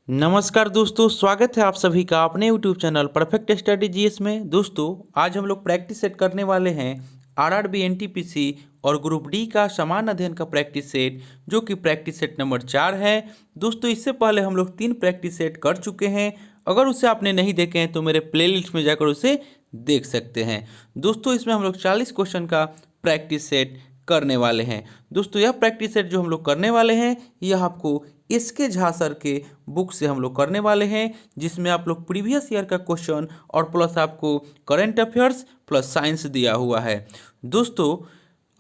नमस्कार दोस्तों, स्वागत है आप सभी का अपने YouTube channel perfect study GS में। दोस्तों, आज हम लोग प्रैक्टिस सेट करने वाले हैं आरआरबी एनटीपीसी और ग्रुप डी का समान अध्ययन का प्रैक्टिस सेट, जो कि प्रैक्टिस सेट नंबर 4 है। दोस्तों, इससे पहले हम लोग 3 प्रैक्टिस सेट कर चुके हैं। अगर उसे आपने नहीं देखे हैं तो मेरे प्लेलिस्ट में जाकर उसे देख सकते हैं। दोस्तों, इसमें हम लोग 40 क्वेश्चन का प्रैक्टिस सेट करने वाले हैं। दोस्तों, यह प्रैक्टिस सेट जो हम लोग करने वाले हैं, यह आपको इसके झा सर के बुक से हम लोग करने वाले हैं, जिसमें आप लोग प्रीवियस ईयर का क्वेश्चन और प्लस आपको करंट अफेयर्स प्लस साइंस दिया हुआ है। दोस्तों,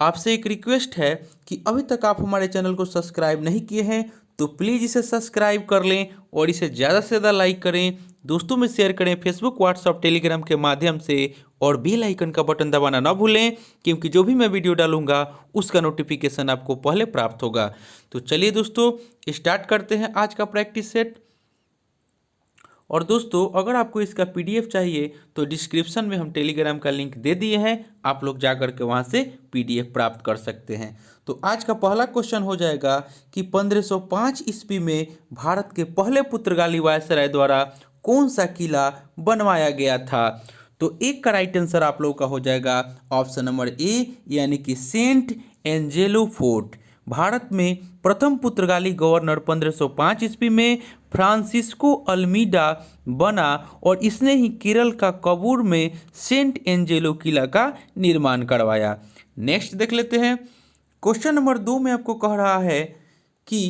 आपसे एक रिक्वेस्ट है कि अभी तक आप हमारे चैनल को सब्सक्राइब नहीं किए हैं तो प्लीज़ इसे सब्सक्राइब कर लें और इसे ज़्यादा से ज़्यादा लाइक करें, दोस्तों में शेयर करें फेसबुक, व्हाट्सएप, टेलीग्राम के माध्यम से, और बेल आइकन का बटन दबाना ना भूलें, क्योंकि जो भी मैं वीडियो डालूंगा उसका नोटिफिकेशन आपको पहले प्राप्त होगा। तो चलिए दोस्तों, स्टार्ट करते हैं आज का प्रैक्टिस सेट। और दोस्तों, अगर आपको इसका पीडीएफ चाहिए तो डिस्क्रिप्शन में हम टेलीग्राम का लिंक दे दिए हैं, आप लोग जाकर के वहाँ से पीडीएफ प्राप्त कर सकते हैं। तो आज का पहला क्वेश्चन हो जाएगा कि 1505 ईस्वी में भारत के पहले पुर्तगाली वायसराय द्वारा कौन सा किला बनवाया गया था। तो एक का राइट आंसर आप लोगों का हो जाएगा ऑप्शन नंबर ए, यानी कि सेंट एंजेलो फोर्ट। भारत में प्रथम पुर्तगाली गवर्नर 1505 ईस्वी में फ्रांसिस्को अल्मीडा बना और इसने ही केरल का कबूर में सेंट एंजेलो किला का निर्माण करवाया। नेक्स्ट देख लेते हैं। क्वेश्चन नंबर 2 में आपको कह रहा है कि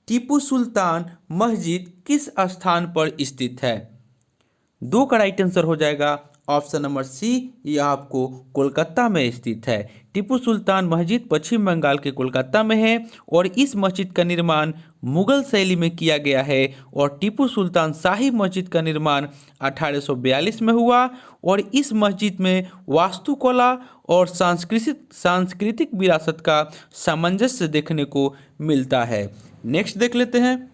टीपू सुल्तान मस्जिद किस स्थान पर स्थित है। 2 का राइट आंसर हो जाएगा ऑप्शन नंबर सी, यह आपको कोलकाता में स्थित है। टीपू सुल्तान मस्जिद पश्चिम बंगाल के कोलकाता में है और इस मस्जिद का निर्माण मुगल शैली में किया गया है और टीपू सुल्तान शाही मस्जिद का निर्माण 1842 में हुआ और इस मस्जिद में वास्तुकला और सांस्कृतिक विरासत का सामंजस्य देखने को मिलता है। नेक्स्ट देख लेते हैं,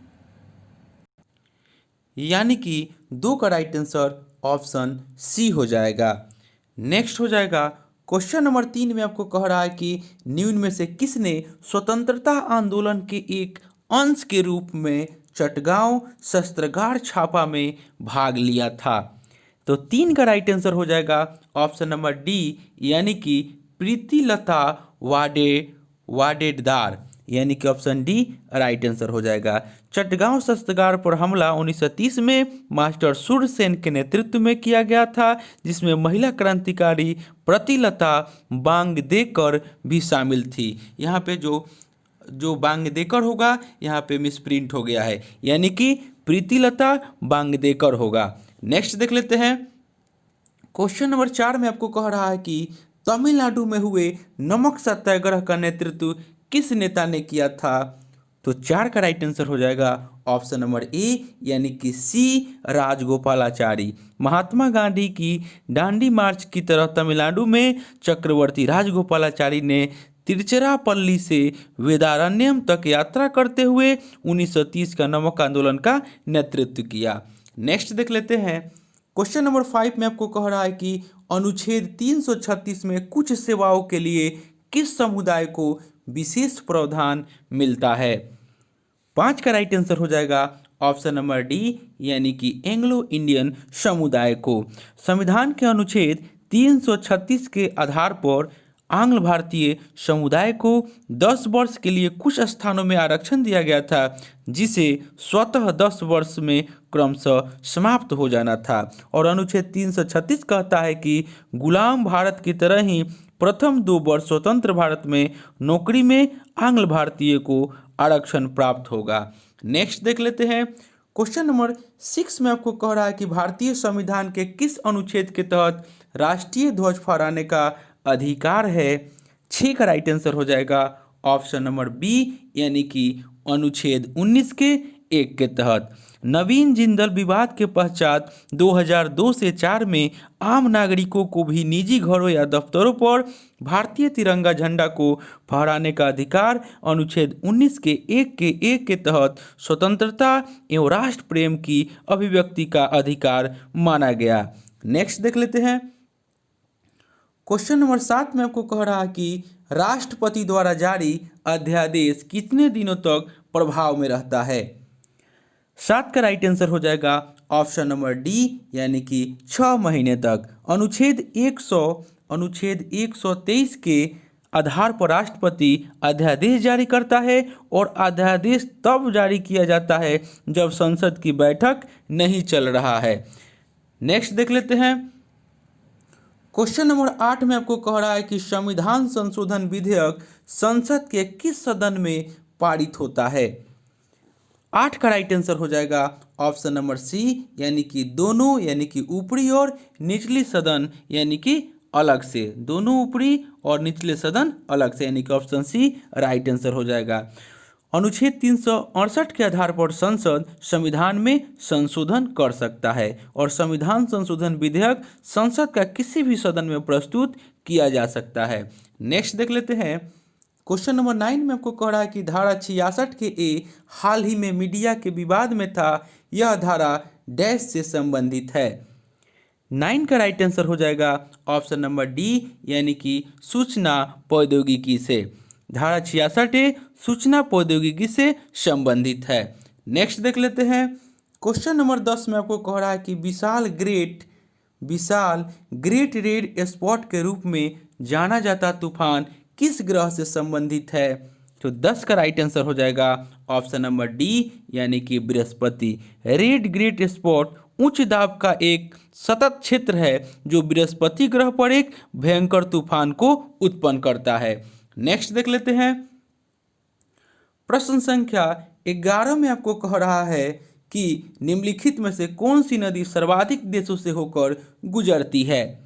यानी कि 2 का राइट आंसर ऑप्शन सी हो जाएगा। नेक्स्ट हो जाएगा क्वेश्चन नंबर 3 में आपको कह रहा है कि निम्न में से किसने स्वतंत्रता आंदोलन के एक अंश के रूप में चटगांव शस्त्रागार छापा में भाग लिया था। तो 3 का राइट आंसर हो जाएगा ऑप्शन नंबर डी, यानी कि प्रीतिलता वाडेदार, यानी कि ऑप्शन डी राइट आंसर हो जाएगा। चटगांव शस्त्रागार पर हमला 1930 में मास्टर सूर्यसेन के नेतृत्व में किया गया था, जिसमें महिला क्रांतिकारी प्रीतिलता वांगदेकर भी शामिल थी। यहाँ पे जो वांगदेकर होगा, यहाँ पे मिसप्रिंट हो गया है, यानी कि प्रीतिलता वांगदेकर होगा। नेक्स्ट देख लेते हैं। क्वेश्चन नंबर 4 में आपको कह रहा है कि तमिलनाडु में हुए नमक सत्याग्रह का नेतृत्व किस नेता ने किया था। तो 4 का राइट आंसर हो जाएगा ऑप्शन नंबर ए, यानी कि सी राजगोपालाचारी। महात्मा गांधी की दांडी मार्च की तरह तमिलनाडु में चक्रवर्ती राजगोपालाचारी ने तिरुचिरापल्ली से वेदारण्यम तक यात्रा करते हुए 1930 का नमक आंदोलन का नेतृत्व किया। नेक्स्ट देख लेते हैं। क्वेश्चन नंबर 5 में आपको कह रहा है कि अनुच्छेद 336 में कुछ सेवाओं के लिए किस समुदाय को विशेष प्रावधान मिलता है। 5 का राइट आंसर हो जाएगा ऑप्शन नंबर डी, यानी कि एंग्लो इंडियन समुदाय को। संविधान के अनुच्छेद 336 के आधार पर आंग्ल भारतीय समुदाय को 10 वर्ष के लिए कुछ स्थानों में आरक्षण दिया गया था, जिसे स्वतः 10 वर्ष में क्रमशः समाप्त हो जाना था। और अनुच्छेद 336 कहता है कि गुलाम भारत की तरह ही प्रथम 2 वर्ष स्वतंत्र भारत में नौकरी में आंग्ल भारतीय को आरक्षण प्राप्त होगा। नेक्स्ट देख लेते हैं। क्वेश्चन नंबर 6 में आपको कह रहा है कि भारतीय संविधान के किस अनुच्छेद के तहत राष्ट्रीय ध्वज फहराने का अधिकार है। 6 का राइट आंसर हो जाएगा ऑप्शन नंबर बी, यानी कि अनुच्छेद 19 के 1 के तहत। नवीन जिंदल विवाद के पश्चात 2002 से 4 में आम नागरिकों को भी निजी घरों या दफ्तरों पर भारतीय तिरंगा झंडा को फहराने का अधिकार अनुच्छेद 19 के 1 के तहत स्वतंत्रता एवं राष्ट्र प्रेम की अभिव्यक्ति का अधिकार माना गया। नेक्स्ट देख लेते हैं। क्वेश्चन नंबर 7 में आपको कह रहा है कि राष्ट्रपति द्वारा जारी अध्यादेश कितने दिनों तक प्रभाव में रहता है। 7 का राइट आंसर हो जाएगा ऑप्शन नंबर डी, यानी कि 6 महीने तक। अनुच्छेद 123 के आधार पर राष्ट्रपति अध्यादेश जारी करता है और अध्यादेश तब जारी किया जाता है जब संसद की बैठक नहीं चल रहा है। नेक्स्ट देख लेते हैं। क्वेश्चन नंबर 8 में आपको कह रहा है कि संविधान संशोधन विधेयक संसद के किस सदन में पारित होता है। 8 का राइट आंसर हो जाएगा ऑप्शन नंबर सी, यानी कि दोनों, यानी कि ऊपरी और निचली सदन, यानी कि अलग से। दोनों ऊपरी और निचले सदन अलग से, यानी कि ऑप्शन सी राइट आंसर हो जाएगा। अनुच्छेद 368 के आधार पर संसद संविधान में संशोधन कर सकता है और संविधान संशोधन विधेयक संसद का किसी भी सदन में प्रस्तुत किया जा सकता है। नेक्स्ट देख लेते हैं। क्वेश्चन नंबर 9 में आपको कह रहा है कि धारा 66 के ए हाल ही में मीडिया के विवाद में था, यह धारा डैश से संबंधित है। 9 का राइट आंसर हो जाएगा ऑप्शन नंबर डी, यानी कि सूचना प्रौद्योगिकी से। धारा 66 सूचना प्रौद्योगिकी से संबंधित है। नेक्स्ट देख लेते हैं। क्वेश्चन नंबर 10 में आपको कह रहा है कि विशाल ग्रेट रेड स्पॉट के रूप में जाना जाता तूफान किस ग्रह से संबंधित है। तो 10 का राइट आंसर हो जाएगा ऑप्शन नंबर डी, यानी कि बृहस्पति। रेड ग्रेट स्पॉट उच्च दाब का एक सतत क्षेत्र है जो बृहस्पति ग्रह पर एक भयंकर तूफान को उत्पन्न करता है। नेक्स्ट देख लेते हैं। प्रश्न संख्या 11 में आपको कह रहा है कि निम्नलिखित में से कौन सी नदी सर्वाधिक देशों से होकर गुजरती है।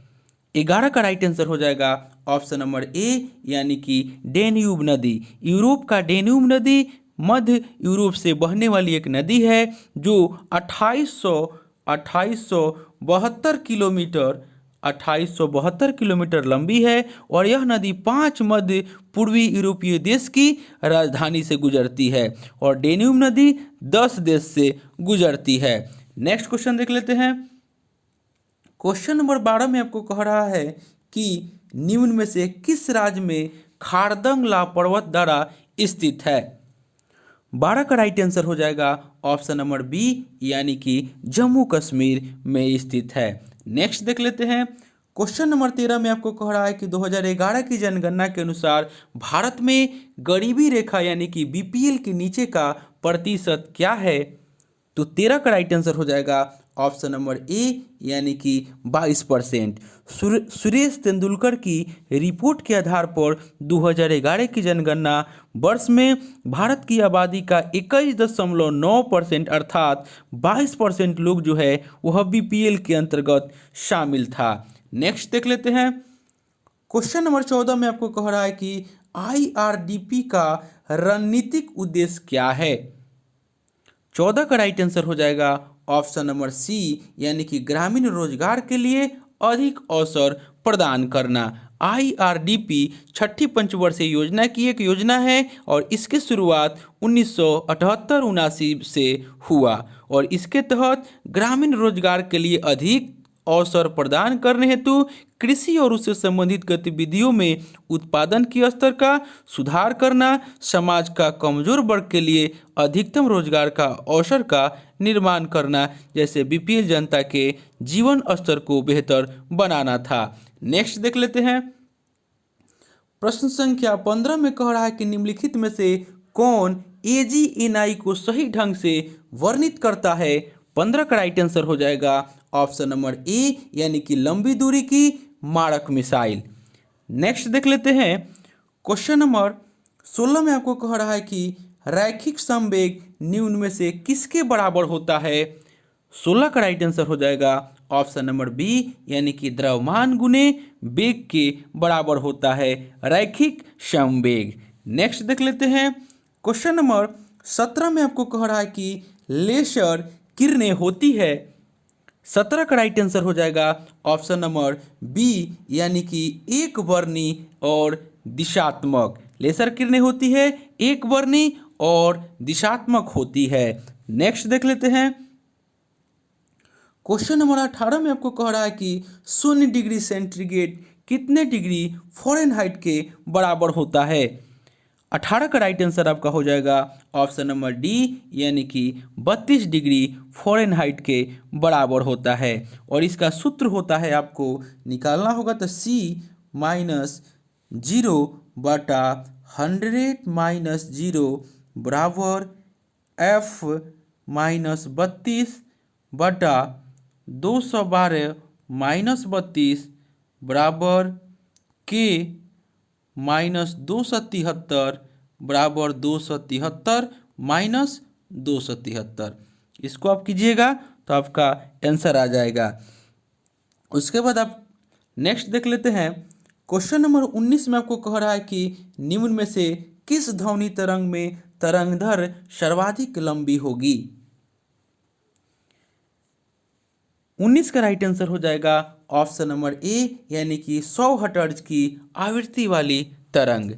11 का राइट आंसर हो जाएगा ऑप्शन नंबर ए, यानी कि डेन्यूब नदी। यूरोप का डेन्यूब नदी मध्य यूरोप से बहने वाली एक नदी है जो 2872 किलोमीटर लंबी है और यह नदी 5 मध्य पूर्वी यूरोपीय देश की राजधानी से गुजरती है और डेन्यूब नदी 10 देश से गुजरती है। नेक्स्ट क्वेश्चन देख लेते हैं। क्वेश्चन नंबर 12 में आपको कह रहा है कि निम्न में से किस राज्य में खारदंगला पर्वत द्वारा स्थित है। 12 का राइट आंसर हो जाएगा ऑप्शन नंबर बी, यानी कि जम्मू कश्मीर में स्थित है। नेक्स्ट देख लेते हैं। क्वेश्चन नंबर 13 में आपको कह रहा है कि 2011 की जनगणना के अनुसार भारत में गरीबी रेखा यानी कि बीपीएल के नीचे का प्रतिशत क्या है। तो 13 का राइट आंसर हो जाएगा ऑप्शन नंबर ए, यानी कि 22%। सुरेश तेंदुलकर की रिपोर्ट के आधार पर 2011 की जनगणना वर्ष में भारत की आबादी का 21.9% अर्थात 22% लोग जो है वह बीपीएल के अंतर्गत शामिल था। नेक्स्ट देख लेते हैं। क्वेश्चन नंबर 14 में आपको कह रहा है कि आईआरडीपी का रणनीतिक उद्देश्य क्या है। 14 का राइट आंसर हो जाएगा ऑप्शन नंबर सी, यानी कि ग्रामीण रोजगार के लिए अधिक अवसर प्रदान करना। आईआरडीपी छठी पंचवर्षीय योजना की एक योजना है और इसकी शुरुआत 1978-79 से हुआ और इसके तहत ग्रामीण रोजगार के लिए अधिक अवसर प्रदान करने हेतु कृषि और उससे संबंधित गतिविधियों में उत्पादन के स्तर का सुधार करना, समाज का कमजोर वर्ग के लिए अधिकतम रोजगार का अवसर का निर्माण करना, जैसे बीपीएल जनता के जीवन स्तर को बेहतर बनाना था। नेक्स्ट देख लेते हैं। प्रश्न संख्या 15 में कह रहा है कि निम्नलिखित में से कौन एजीएनआई को सही ढंग से वर्णित करता है। 15 का राइट आंसर हो जाएगा ऑप्शन नंबर ए, यानी कि लंबी दूरी की मारक मिसाइल। नेक्स्ट देख लेते हैं। क्वेश्चन नंबर 16 में आपको कह रहा है कि रैखिक संवेग निम्न में से किसके बराबर होता है। 16 का राइट आंसर हो जाएगा ऑप्शन नंबर बी, यानी कि द्रव्यमान गुने वेग के बराबर होता है रैखिक संवेग। नेक्स्ट देख लेते हैं। क्वेश्चन नंबर 17 में आपको कह रहा है कि लेजर किरणें होती है। 17 का राइट आंसर हो जाएगा ऑप्शन नंबर बी, यानी कि एक वर्णी और दिशात्मक। लेजर किरणें होती है एक वर्णी और दिशात्मक होती है। नेक्स्ट देख लेते हैं। क्वेश्चन नंबर 18 में आपको कह रहा है कि 0 डिग्री सेंटीग्रेड कितने डिग्री फ़ारेनहाइट के बराबर होता है। 18 का राइट आंसर आपका हो जाएगा ऑप्शन नंबर डी, यानी कि 32 डिग्री फ़ारेनहाइट के बराबर होता है। और इसका सूत्र होता है, आपको निकालना होगा तो C माइनस 0/100 बराबर F माइनस 32/212 बराबर K माइनस 273 बराबर 273 माइनस 273। इसको आप कीजिएगा तो आपका आंसर आ जाएगा। उसके बाद आप नेक्स्ट देख लेते हैं। क्वेश्चन नंबर 19 में आपको कह रहा है कि निम्न में से किस ध्वनि तरंग में तरंगधर सर्वाधिक लंबी होगी। 19 का राइट आंसर हो जाएगा ऑप्शन नंबर ए, यानी कि 100 हर्ट्ज की आवृत्ति वाली तरंग।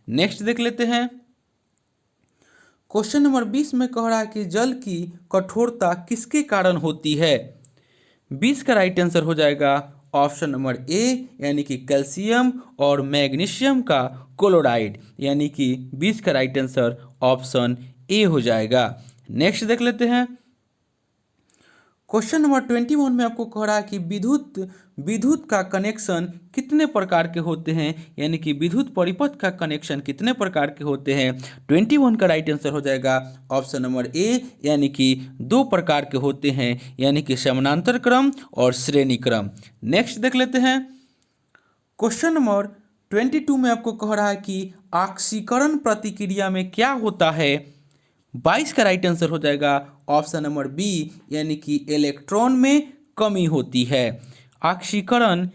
नेक्स्ट देख लेते हैं। क्वेश्चन नंबर 20 में कह रहा है कि जल की कठोरता किसके कारण होती है। 20 का राइट आंसर हो जाएगा ऑप्शन नंबर ए, यानी कि कैल्शियम और मैग्नीशियम का क्लोराइड, यानी कि 20 का राइट आंसर ऑप्शन ए हो जाएगा। नेक्स्ट देख लेते हैं। क्वेश्चन नंबर 21 में आपको कह रहा है कि विद्युत का कनेक्शन कितने प्रकार के होते हैं, यानी कि विद्युत परिपथ का कनेक्शन कितने प्रकार के होते हैं। 21 का राइट आंसर हो जाएगा ऑप्शन नंबर ए, यानी कि 2 प्रकार के होते हैं, यानी कि समानांतर क्रम और श्रेणी क्रम। नेक्स्ट देख लेते हैं। क्वेश्चन नंबर 22 में आपको कह रहा है कि ऑक्सीकरण प्रतिक्रिया में क्या होता है। 22 का राइट आंसर हो जाएगा ऑप्शन नंबर बी, यानी कि इलेक्ट्रॉन में कमी होती है। ऑक्सीकरण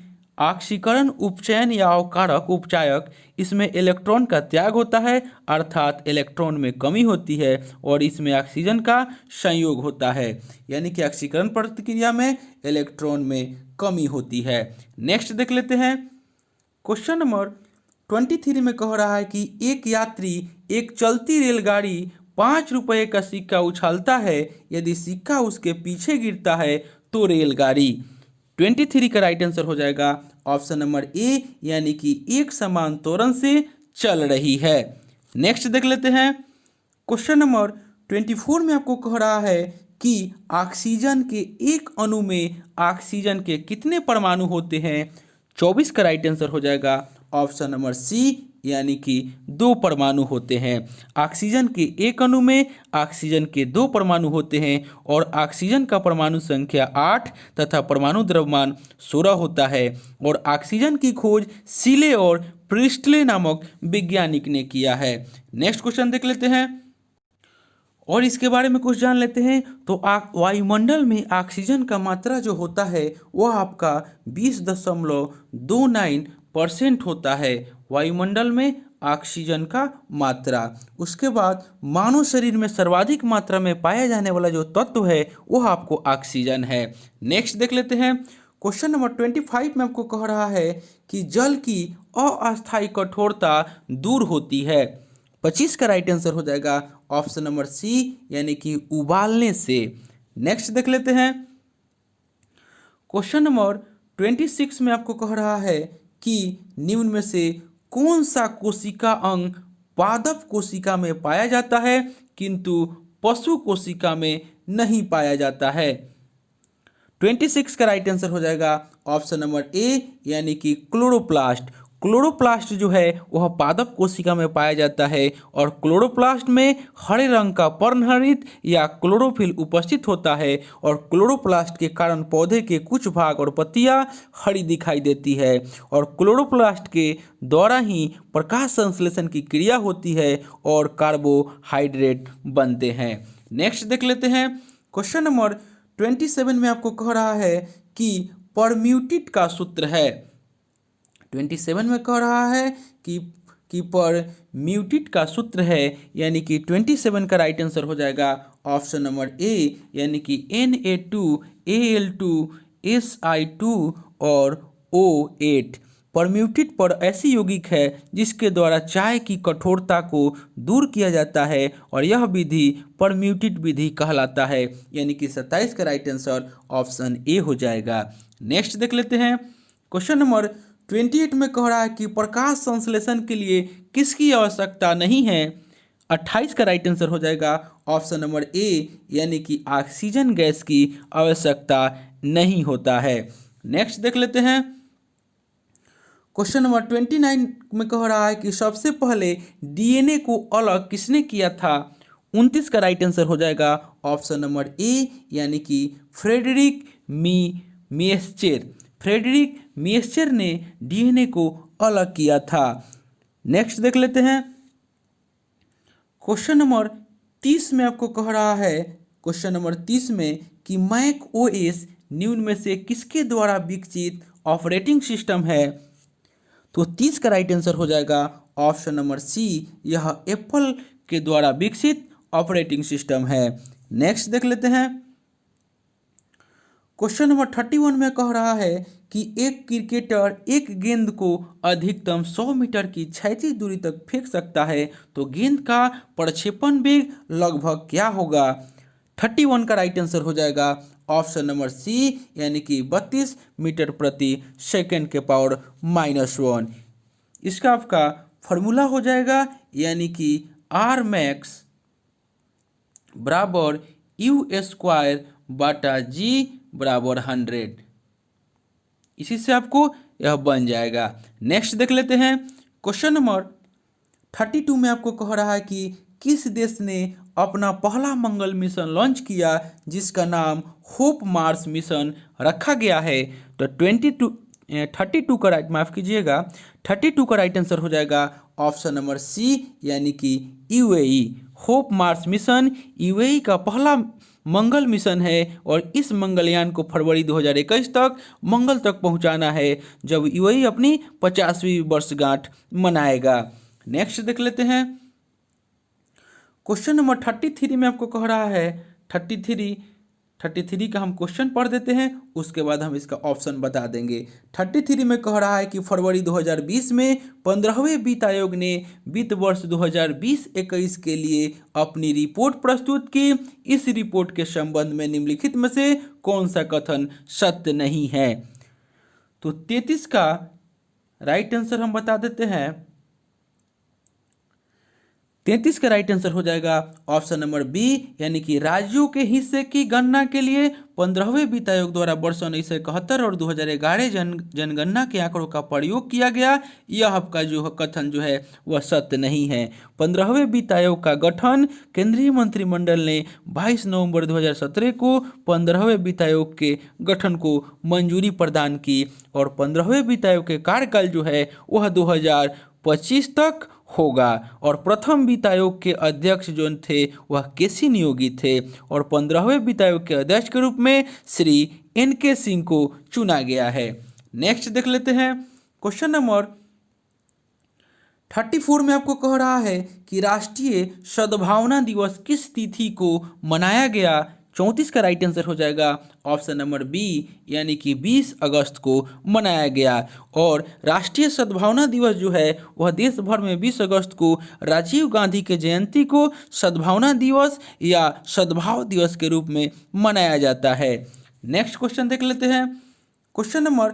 उपचयन या अवकारक उपचायक, इसमें इलेक्ट्रॉन का त्याग होता है, अर्थात इलेक्ट्रॉन में कमी होती है, और इसमें ऑक्सीजन का संयोग होता है, यानी कि ऑक्सीकरण प्रतिक्रिया में इलेक्ट्रॉन में कमी होती है। नेक्स्ट देख लेते हैं। क्वेश्चन नंबर 23 में कह रहा है कि एक यात्री एक चलती रेलगाड़ी 5 रुपये का सिक्का उछालता है, यदि सिक्का उसके पीछे गिरता है तो रेलगाड़ी। 23 का राइट आंसर हो जाएगा ऑप्शन नंबर ए, यानी कि एक समान त्वरण से चल रही है। नेक्स्ट देख लेते हैं। क्वेश्चन नंबर 24 में आपको कह रहा है कि ऑक्सीजन के एक अणु में ऑक्सीजन के कितने परमाणु होते हैं। 24 का राइट आंसर हो जाएगा ऑप्शन नंबर सी, यानी कि 2 परमाणु होते हैं। ऑक्सीजन के एक अणु में ऑक्सीजन के 2 परमाणु होते हैं, और ऑक्सीजन का परमाणु संख्या 8 तथा परमाणु द्रव्यमान 16 होता है। और ऑक्सीजन की खोज सीले और प्रिस्टले नामक वैज्ञानिक ने किया है। नेक्स्ट क्वेश्चन देख लेते हैं और इसके बारे में कुछ जान लेते हैं। तो वायुमंडल में ऑक्सीजन का मात्रा जो होता है वह आपका 20.29% होता है, वायुमंडल में ऑक्सीजन का मात्रा। उसके बाद मानव शरीर में सर्वाधिक मात्रा में पाया जाने वाला जो तत्व है वह आपको ऑक्सीजन है। नेक्स्ट देख लेते हैं। क्वेश्चन नंबर 25 में आपको कह रहा है कि जल की अस्थायी कठोरता दूर होती है। 25 का राइट आंसर हो जाएगा ऑप्शन नंबर सी, यानी कि उबालने से। नेक्स्ट देख लेते हैं। क्वेश्चन नंबर 26 में आपको कह रहा है कि निम्न में से कौन सा कोशिका अंग पादप कोशिका में पाया जाता है किंतु पशु कोशिका में नहीं पाया जाता है। 26 का राइट आंसर हो जाएगा ऑप्शन नंबर ए, यानी कि क्लोरोप्लास्ट। क्लोरोप्लास्ट जो है वह पादप कोशिका में पाया जाता है, और क्लोरोप्लास्ट में हरे रंग का पर्णहरित या क्लोरोफिल उपस्थित होता है, और क्लोरोप्लास्ट के कारण पौधे के कुछ भाग और पत्तियां हरी दिखाई देती है, और क्लोरोप्लास्ट के द्वारा ही प्रकाश संश्लेषण की क्रिया होती है और कार्बोहाइड्रेट बनते हैं। नेक्स्ट देख लेते हैं। क्वेश्चन नंबर 27 में आपको कह रहा है कि परम्यूटेट का सूत्र है। 27 में कह रहा है कि परम्यूटेट का सूत्र है, यानी कि 27 का राइट आंसर हो जाएगा ऑप्शन नंबर ए, यानी कि Na2Al2Si2 और O8। परम्यूटेट पर ऐसी यौगिक है जिसके द्वारा चाय की कठोरता को दूर किया जाता है, और यह विधि परम्यूटेट विधि कहलाता है, यानी कि 27 का राइट आंसर ऑप्शन ए हो जाएगा। नेक्स्ट देख लेते हैं। क्वेश्चन नंबर 28 में कह रहा है कि प्रकाश संश्लेषण के लिए किसकी आवश्यकता नहीं है। 28 का राइट आंसर हो जाएगा ऑप्शन नंबर ए, यानी कि ऑक्सीजन गैस की आवश्यकता नहीं होता है। नेक्स्ट देख लेते हैं। क्वेश्चन नंबर 29 में कह रहा है कि सबसे पहले डीएनए को अलग किसने किया था। 29 का राइट आंसर हो जाएगा ऑप्शन नंबर ए, यानी कि फ्रेडरिक मिएस्चर। फ्रेडरिक मिएस्चर ने डीएनए को अलग किया था। नेक्स्ट देख लेते हैं। क्वेश्चन नंबर 30 में आपको कह रहा है, क्वेश्चन नंबर 30 में कि मैक ओएस निम्न में से किसके द्वारा विकसित ऑपरेटिंग सिस्टम है। तो 30 का राइट आंसर हो जाएगा ऑप्शन नंबर सी, यह एप्पल के द्वारा विकसित ऑपरेटिंग सिस्टम है। नेक्स्ट देख लेते हैं। क्वेश्चन नंबर 31 में कह रहा है कि एक क्रिकेटर एक गेंद को अधिकतम 100 मीटर की क्षैतिज दूरी तक फेंक सकता है, तो गेंद का प्रक्षेपण वेग लगभग क्या होगा। 31 का राइट आंसर हो जाएगा ऑप्शन नंबर सी, यानी कि 32 मीटर प्रति सेकंड के पावर -1। इसका आपका फॉर्मूला हो जाएगा, यानी कि आर मैक्स बराबर U² बटा जी बराबर 100। इसी से आपको यह बन जाएगा। नेक्स्ट देख लेते हैं। क्वेश्चन नंबर 32 में आपको कह रहा है कि किस देश ने अपना पहला मंगल मिशन लॉन्च किया जिसका नाम होप मार्स मिशन रखा गया है। तो 32 का राइट, माफ़ कीजिएगा, 32 का राइट आंसर हो जाएगा ऑप्शन नंबर सी, यानी कि UAE. Hope Mars mission UAE का पहला मंगल मिशन है और इस मंगलयान को फरवरी 2021 तक मंगल तक पहुंचाना है, जब यूएई अपनी 50वीं वर्षगांठ मनाएगा। नेक्स्ट देख लेते हैं। क्वेश्चन नंबर 33 में आपको कह रहा है, 33 का हम क्वेश्चन पढ़ देते हैं, उसके बाद हम इसका ऑप्शन बता देंगे। 33 में कह रहा है कि फरवरी 2020 में 15वें वित्त आयोग ने वित्त वर्ष 2020-21 के लिए अपनी रिपोर्ट प्रस्तुत की। इस रिपोर्ट के संबंध में निम्नलिखित में से कौन सा कथन सत्य नहीं है। तो 33 का राइट आंसर हम बता देते हैं। 33 का राइट आंसर हो जाएगा ऑप्शन नंबर बी, यानी कि राज्यों के हिस्से की गणना के लिए 15वें वित्त आयोग द्वारा वर्ष 1971 और 2011 जनगणना के आंकड़ों का प्रयोग किया गया। यह आपका जो कथन जो है वह सत्य नहीं है। 15वें वित्त आयोग का गठन केंद्रीय मंत्रिमंडल ने 22 नवंबर 2017 को 15वें वित्त आयोग के गठन को मंजूरी प्रदान की और 15वें वित्त आयोग के कार्यकाल जो है वह 2025 तक होगा। और प्रथम वित्त आयोग के अध्यक्ष जो थे वह केसी नियोगी थे और 15वें वित्त आयोग के अध्यक्ष के रूप में श्री NK सिंह को चुना गया है। नेक्स्ट देख लेते हैं। क्वेश्चन नंबर 34 में आपको कह रहा है कि राष्ट्रीय सद्भावना दिवस किस तिथि को मनाया गया। 34 का राइट आंसर हो जाएगा ऑप्शन नंबर बी, यानी कि 20 अगस्त को मनाया गया। और राष्ट्रीय सद्भावना दिवस जो है वह देश भर में 20 अगस्त को राजीव गांधी के जयंती को सद्भावना दिवस या सद्भाव दिवस के रूप में मनाया जाता है। नेक्स्ट क्वेश्चन देख लेते हैं। क्वेश्चन नंबर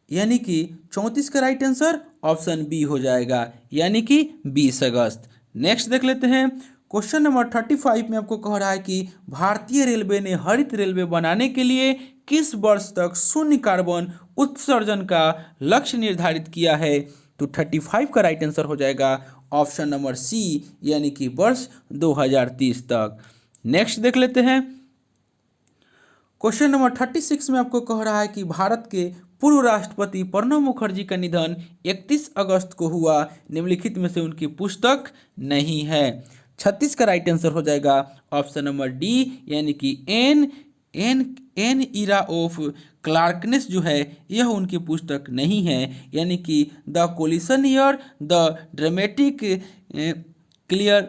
यानी कि 34 का राइट आंसर ऑप्शन बी हो जाएगा, यानी कि 20 अगस्त। नेक्स्ट देख लेते हैं। क्वेश्चन नंबर 35 में आपको कह रहा है कि भारतीय रेलवे ने हरित रेलवे बनाने के लिए किस वर्ष तक शून्य कार्बन उत्सर्जन का लक्ष्य निर्धारित किया है। तो 35 का राइट आंसर हो जाएगा ऑप्शन नंबर सी, यानी कि वर्ष 2030 तक। नेक्स्ट देख लेते हैं। क्वेश्चन नंबर 36 में आपको कह रहा है कि भारत के पूर्व राष्ट्रपति प्रणब मुखर्जी का निधन 31 अगस्त को हुआ, निम्नलिखित में से उनकी पुस्तक नहीं है। 36 का राइट आंसर हो जाएगा ऑप्शन नंबर डी, यानी कि एन इरा ऑफ क्लार्कनेस जो है यह उनकी पुस्तक नहीं है, यानी कि the collision year, the dramatic clear,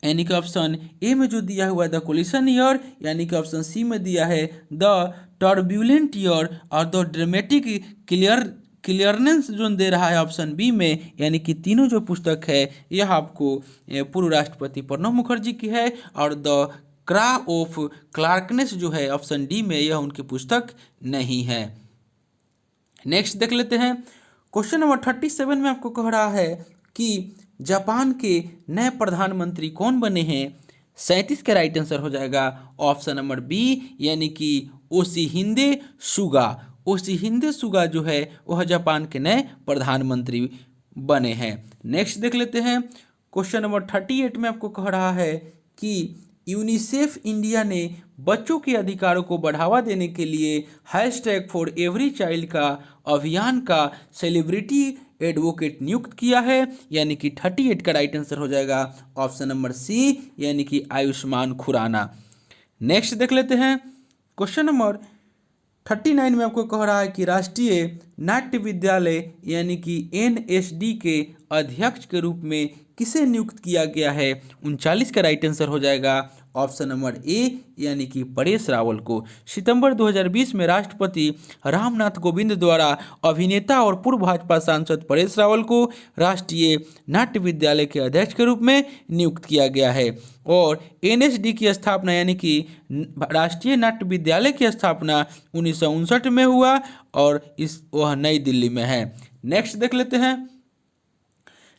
यानी कि ऑप्शन ए में जो दिया हुआ है द कोलिशन ईयर, यानी कि ऑप्शन सी में दिया है द टर्ब्यूलेंट ईयर, और द ड्रामेटिक क्लियरनेंस जो दे रहा है ऑप्शन बी में, यानी कि तीनों जो पुस्तक है यह आपको पूर्व राष्ट्रपति प्रणब मुखर्जी की है, और द क्रा ऑफ क्लार्कनेस जो है ऑप्शन डी में यह उनकी पुस्तक नहीं है। नेक्स्ट देख लेते हैं। क्वेश्चन नंबर 37 में आपको कह रहा है कि जापान के नए प्रधानमंत्री कौन बने हैं। 37 का राइट आंसर हो जाएगा ऑप्शन नंबर बी, यानी कि योशिहिदे सुगा। योशिहिदे सुगा जो है वह जापान के नए प्रधानमंत्री बने हैं। नेक्स्ट देख लेते हैं। क्वेश्चन नंबर 38 में आपको कह रहा है कि यूनिसेफ इंडिया ने बच्चों के अधिकारों को बढ़ावा देने के लिए हैशटैग फॉर एवरी चाइल्ड का अभियान का सेलिब्रिटी एडवोकेट नियुक्त किया है, यानी कि 38 का राइट आंसर हो जाएगा ऑप्शन नंबर सी, यानी कि आयुष्मान खुराना। नेक्स्ट देख लेते हैं। क्वेश्चन नंबर 39 में आपको कह रहा है कि राष्ट्रीय नाट्य विद्यालय यानी कि NSD के अध्यक्ष के रूप में किसे नियुक्त किया गया है। 39 का राइट आंसर हो जाएगा ऑप्शन नंबर ए, यानी कि परेश रावल को। सितंबर 2020 में राष्ट्रपति रामनाथ कोविंद द्वारा अभिनेता और पूर्व भाजपा सांसद परेश रावल को राष्ट्रीय नाट्य विद्यालय के अध्यक्ष के रूप में नियुक्त किया गया है। और NSD की स्थापना यानी कि राष्ट्रीय नाट्य विद्यालय की स्थापना 1959 में हुआ और वह नई दिल्ली में है। नेक्स्ट देख लेते हैं।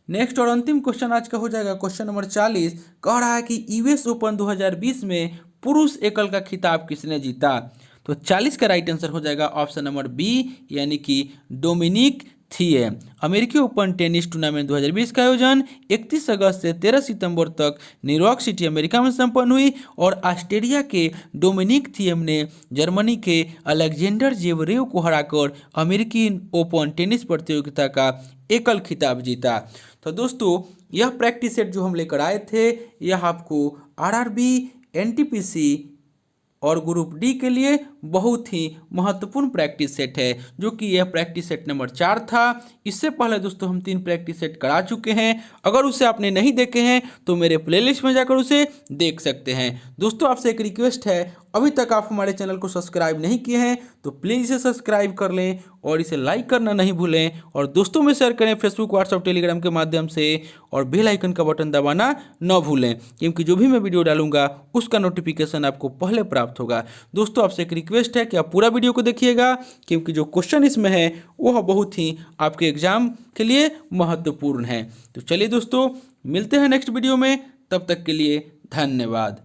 नेक्स्ट और अंतिम क्वेश्चन आज का हो जाएगा क्वेश्चन नंबर 40। कह रहा है कि US ओपन 2020 में पुरुष एकल का खिताब किसने जीता। तो 40 का राइट आंसर हो जाएगा ऑप्शन नंबर बी, यानी कि डोमिनिक थिएम। अमेरिकी ओपन टेनिस टूर्नामेंट 2020 का आयोजन 31 अगस्त से 13 सितंबर तक न्यूयॉर्क सिटी अमेरिका में संपन्न हुई और ऑस्ट्रेलिया के डोमिनिक थिएम ने जर्मनी के अलेक्जेंडर जेवरेव को हराकर अमेरिकी ओपन टेनिस प्रतियोगिता का एकल खिताब जीता। तो दोस्तों यह प्रैक्टिस सेट जो हम लेकर आए थे यह आपको RRB, NTPC और ग्रुप डी के लिए बहुत ही महत्वपूर्ण प्रैक्टिस सेट है, जो कि यह प्रैक्टिस सेट नंबर 4 था। इससे पहले दोस्तों हम 3 प्रैक्टिस सेट करा चुके हैं। अगर उसे आपने नहीं देखे हैं तो मेरे प्लेलिस्ट में जाकर उसे देख सकते हैं। दोस्तों आपसे एक रिक्वेस्ट है, अभी तक आप हमारे चैनल को सब्सक्राइब नहीं किए हैं तो प्लीज़ इसे सब्सक्राइब कर लें और इसे लाइक करना नहीं भूलें और दोस्तों में शेयर करें फेसबुक, व्हाट्सएप, टेलीग्राम के माध्यम से और बेल आइकन का बटन दबाना न भूलें, क्योंकि जो भी मैं वीडियो डालूंगा उसका नोटिफिकेशन आपको पहले प्राप्त होगा। दोस्तों आपसे एक रिक्वेस्ट है कि आप पूरा वीडियो को देखिएगा, क्योंकि जो क्वेश्चन इसमें है वह बहुत ही आपके एग्जाम के लिए महत्वपूर्ण है। तो चलिए दोस्तों मिलते हैं नेक्स्ट वीडियो में, तब तक के लिए धन्यवाद।